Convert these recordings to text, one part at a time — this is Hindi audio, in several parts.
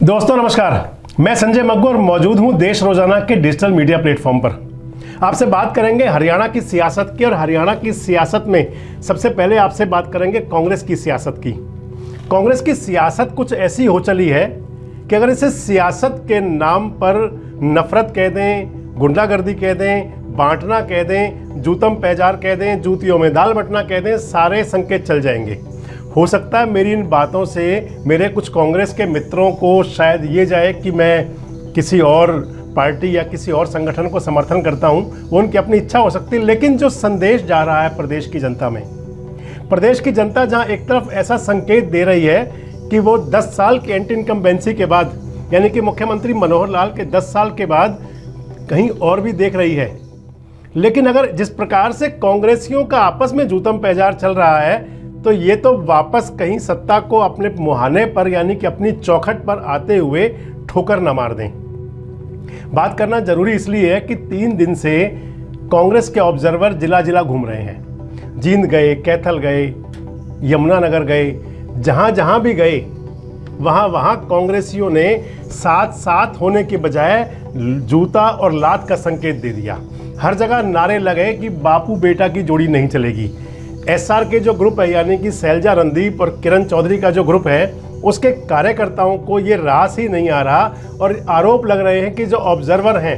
दोस्तों नमस्कार, मैं संजय मग्गू और मौजूद हूं देश रोजाना के डिजिटल मीडिया प्लेटफॉर्म पर। आपसे बात करेंगे हरियाणा की सियासत की, और हरियाणा की सियासत में सबसे पहले आपसे बात करेंगे कांग्रेस की सियासत की। कांग्रेस की सियासत कुछ ऐसी हो चली है कि अगर इसे सियासत के नाम पर नफरत कह दें, गुंडागर्दी कह दें, बांटना कह दें, जूतम पैजार कह दें, जूतियों में दाल बटना कह दें, सारे संकेत चल जाएंगे। हो सकता है मेरी इन बातों से मेरे कुछ कांग्रेस के मित्रों को शायद ये जाए कि मैं किसी और पार्टी या किसी और संगठन को समर्थन करता हूं, वो उनकी अपनी इच्छा हो सकती है। लेकिन जो संदेश जा रहा है प्रदेश की जनता में, प्रदेश की जनता जहां एक तरफ ऐसा संकेत दे रही है कि वो 10 साल की एंटी इनकम्बेंसी के बाद, यानी कि मुख्यमंत्री मनोहर लाल के 10 साल के बाद कहीं और भी देख रही है। लेकिन अगर जिस प्रकार से कांग्रेसियों का आपस में जूतम पैजार चल रहा है, तो ये तो वापस कहीं सत्ता को अपने मुहाने पर, यानी कि अपनी चौखट पर आते हुए ठोकर न मार दें। बात करना जरूरी इसलिए है कि 3 दिन से कांग्रेस के ऑब्जर्वर जिला जिला घूम रहे हैं। जींद गए, कैथल गए, यमुनानगर गए, जहां जहां भी गए वहां वहां कांग्रेसियों ने साथ साथ होने के बजाय जूता और लात का संकेत दे दिया। हर जगह नारे लगे कि बापू बेटा की जोड़ी नहीं चलेगी। एसआर के जो ग्रुप है, यानी कि शैलजा रणदीप और किरण चौधरी का जो ग्रुप है, उसके कार्यकर्ताओं को ये रास ही नहीं आ रहा और आरोप लग रहे हैं कि जो ऑब्जर्वर हैं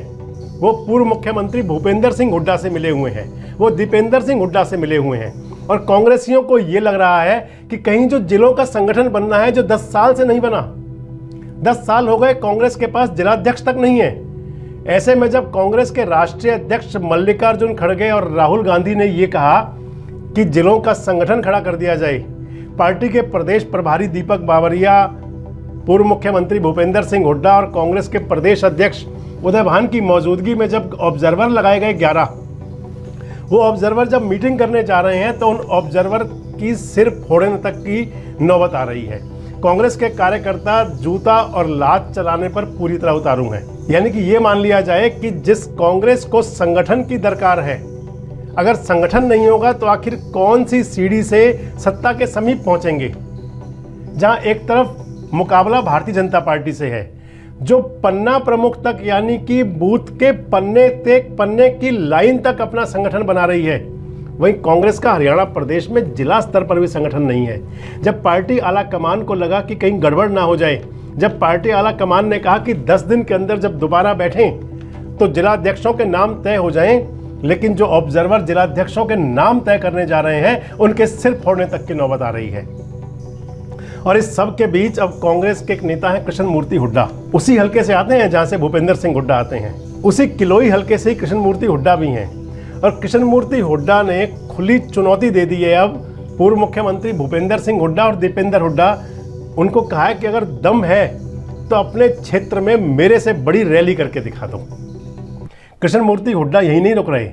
वो पूर्व मुख्यमंत्री भूपेंद्र सिंह हुड्डा से मिले हुए हैं, वो दीपेंद्र सिंह हुड्डा से मिले हुए हैं। और कांग्रेसियों को ये लग रहा है कि कहीं जो जिलों का संगठन बनना है, जो 10 साल से नहीं बना, 10 साल हो गए कांग्रेस के पास जिलाध्यक्ष तक नहीं है। ऐसे में जब कांग्रेस के राष्ट्रीय अध्यक्ष मल्लिकार्जुन खड़गे और राहुल गांधी ने ये कहा कि जिलों का संगठन खड़ा कर दिया जाए, पार्टी के प्रदेश प्रभारी दीपक बावरिया, पूर्व मुख्यमंत्री भूपेंद्र सिंह हुड्डा और कांग्रेस के प्रदेश अध्यक्ष उदय भान की मौजूदगी में जब ऑब्जर्वर लगाए गए 11, वो ऑब्जर्वर जब मीटिंग करने जा रहे हैं तो उन ऑब्जर्वर की सिर फोड़ने तक की नौबत आ रही है। कांग्रेस के कार्यकर्ता जूता और लात चलाने पर पूरी तरह उतारू हैं। यानी कि ये मान लिया जाए कि जिस कांग्रेस को संगठन की दरकार है, अगर संगठन नहीं होगा तो आखिर कौन सी सीढ़ी से सत्ता के समीप पहुंचेंगे। जहां एक तरफ मुकाबला भारतीय जनता पार्टी से है, जो पन्ना प्रमुख तक, यानी कि बूथ के पन्ने की लाइन तक अपना संगठन बना रही है, वहीं कांग्रेस का हरियाणा प्रदेश में जिला स्तर पर भी संगठन नहीं है। जब पार्टी आला कमान को लगा कि कहीं गड़बड़ ना हो जाए, जब पार्टी आला कमान ने कहा कि 10 दिन के अंदर जब दोबारा बैठें तो जिलाध्यक्षों के नाम तय हो जाएं, लेकिन जो ऑब्जर्वर जिलाध्यक्षों के नाम तय करने जा रहे हैं उनके सिर फोड़ने तक की नौबत आ रही है। और इस सब के बीच अब कांग्रेस के एक नेता हैं कृष्ण मूर्ति हुड्डा, उसी हलके से आते हैं जहां से भूपेंद्र सिंह हुड्डा आते हैं, उसी किलोई हलके से ही कृष्ण मूर्ति हुड्डा भी हैं। और कृष्ण मूर्ति हुड्डा ने खुली चुनौती दे दी है अब पूर्व मुख्यमंत्री भूपेंद्र सिंह हुड्डा और दीपेंद्र हुड्डा। उनको कहा है कि अगर दम है तो अपने क्षेत्र में मेरे से बड़ी रैली करके दिखा दो। कृष्ण मूर्ति हुड्डा यही नहीं रुक रहे,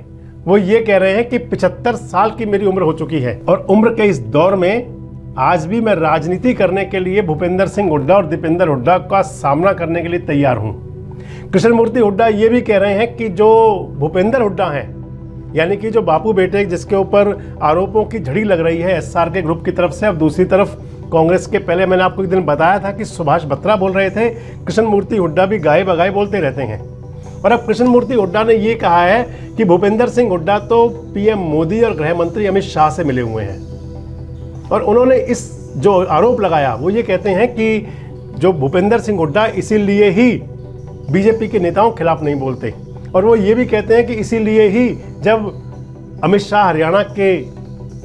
वो ये कह रहे हैं कि 75 साल की मेरी उम्र हो चुकी है और उम्र के इस दौर में आज भी मैं राजनीति करने के लिए भूपेंद्र सिंह हुड्डा और दीपेंद्र हुड्डा का सामना करने के लिए तैयार हूं। कृष्ण मूर्ति हुड्डा ये भी कह रहे हैं कि जो भूपेंद्र हुड्डा हैं, यानी कि जो बापू बेटे जिसके ऊपर आरोपों की झड़ी लग रही है एसआर के ग्रुप की तरफ से, अब दूसरी तरफ कांग्रेस के, पहले मैंने आपको एक दिन बताया था कि सुभाष बत्रा बोल रहे थे, कृष्ण मूर्ति हुड्डा भी गाय बगाए बोलते रहते हैं। और अब कृष्ण मूर्ति हुड्डा ने ये कहा है कि भूपेंद्र सिंह हुड्डा तो पीएम मोदी और गृह मंत्री अमित शाह से मिले हुए हैं। और उन्होंने इस जो आरोप लगाया वो ये कहते हैं कि जो भूपेंद्र सिंह हुड्डा इसीलिए ही बीजेपी के नेताओं के खिलाफ नहीं बोलते। और वो ये भी कहते हैं कि इसीलिए ही जब अमित शाह हरियाणा के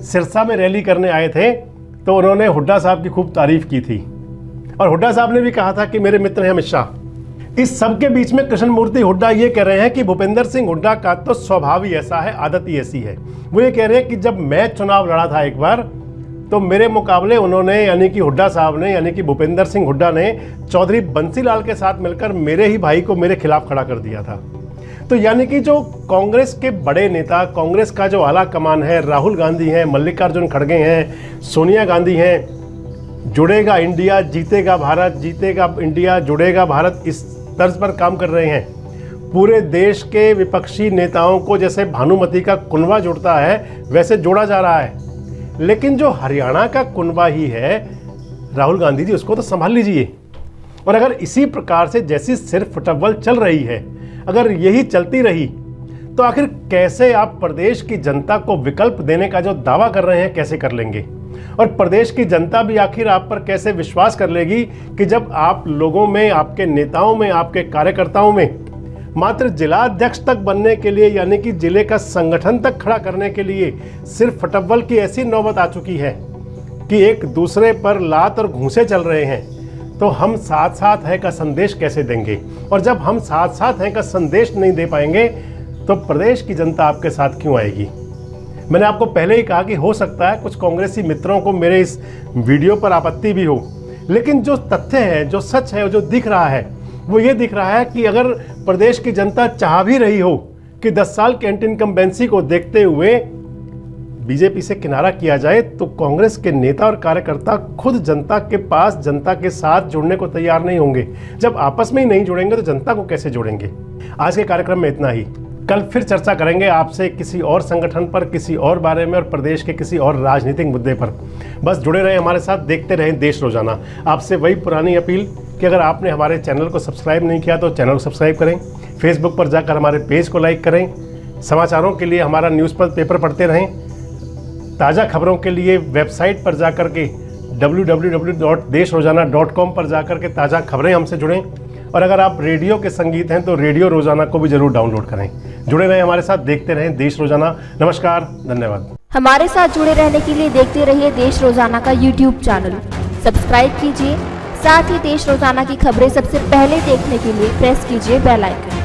सिरसा में रैली करने आए थे तो उन्होंने हुड्डा साहब की खूब तारीफ की थी। और हुड्डा साहब ने भी कहा था कि मेरे मित्र हैं अमित शाह। इस सब के बीच में कृष्ण मूर्ति हुड्डा ये कह रहे हैं कि भूपेंद्र सिंह हुड्डा का तो स्वभाव ही ऐसा है, आदत ही ऐसी है। वो ये कह रहे हैं कि जब मैं चुनाव लड़ा था एक बार, तो मेरे मुकाबले उन्होंने, यानी कि हुड्डा साहब ने, यानी कि भूपेंद्र सिंह हुड्डा ने चौधरी बंसीलाल के साथ मिलकर मेरे ही भाई को मेरे खिलाफ खड़ा कर दिया था। तो यानी कि जो कांग्रेस के बड़े नेता, कांग्रेस का जो आला कमान है, राहुल गांधी हैं, मल्लिकार्जुन खड़गे हैं, सोनिया गांधी हैं, जुड़ेगा इंडिया, जीतेगा भारत, जीतेगा इंडिया, जुड़ेगा भारत, इस तर्ज पर काम कर रहे हैं। पूरे देश के विपक्षी नेताओं को जैसे भानुमति का कुनबा जुड़ता है वैसे जोड़ा जा रहा है। लेकिन जो हरियाणा का कुनबा ही है, राहुल गांधी जी, उसको तो संभाल लीजिए। और अगर इसी प्रकार से जैसी सिर्फ फुटबॉल चल रही है, अगर यही चलती रही, तो आखिर कैसे आप प्रदेश की जनता को विकल्प देने का जो दावा कर रहे हैं कैसे कर लेंगे? और प्रदेश की जनता भी आखिर आप पर कैसे विश्वास कर लेगी कि जब आप लोगों में, आपके नेताओं में, आपके कार्यकर्ताओं में मात्र जिला अध्यक्ष तक बनने के लिए, यानी कि जिले का संगठन तक खड़ा करने के लिए सिर्फ फुटबॉल की ऐसी नौबत आ चुकी है कि एक दूसरे पर लात और घूंसे चल रहे हैं, तो हम साथ साथ हैं का संदेश कैसे देंगे? और जब हम साथ साथ हैं का संदेश नहीं दे पाएंगे तो प्रदेश की जनता आपके साथ क्यों आएगी? मैंने आपको पहले ही कहा कि हो सकता है कुछ कांग्रेसी मित्रों को मेरे इस वीडियो पर आपत्ति भी हो, लेकिन जो तथ्य है, जो सच है, जो दिख रहा है वो ये दिख रहा है कि अगर प्रदेश की जनता चाह भी रही हो कि 10 साल के एंटी इनकम्बेंसी को देखते हुए बीजेपी से किनारा किया जाए, तो कांग्रेस के नेता और कार्यकर्ता खुद जनता के पास, जनता के साथ जुड़ने को तैयार नहीं होंगे। जब आपस में ही नहीं जुड़ेंगे तो जनता को कैसे जोड़ेंगे? आज के कार्यक्रम में इतना ही। कल फिर चर्चा करेंगे आपसे किसी और संगठन पर, किसी और बारे में और प्रदेश के किसी और राजनीतिक मुद्दे पर। बस जुड़े रहें हमारे साथ, देखते रहें देश रोजाना। आपसे वही पुरानी अपील कि अगर आपने हमारे चैनल को सब्सक्राइब नहीं किया तो चैनल को सब्सक्राइब करें, फेसबुक पर जाकर हमारे पेज को लाइक करें, समाचारों के लिए हमारा पेपर पढ़ते रहें, ताज़ा खबरों के लिए वेबसाइट पर जाकर के www.deshrojana.com पर जाकर के ताज़ा खबरें हमसे जुड़ें। और अगर आप रेडियो के संगीत हैं तो रेडियो रोजाना को भी जरूर डाउनलोड करें। जुड़े रहें हमारे साथ, देखते रहें देश रोजाना। नमस्कार, धन्यवाद। हमारे साथ जुड़े रहने के लिए देखते रहिए देश रोजाना का YouTube चैनल, सब्सक्राइब कीजिए। साथ ही देश रोजाना की खबरें सबसे पहले देखने के लिए प्रेस कीजिए बेल आइकन।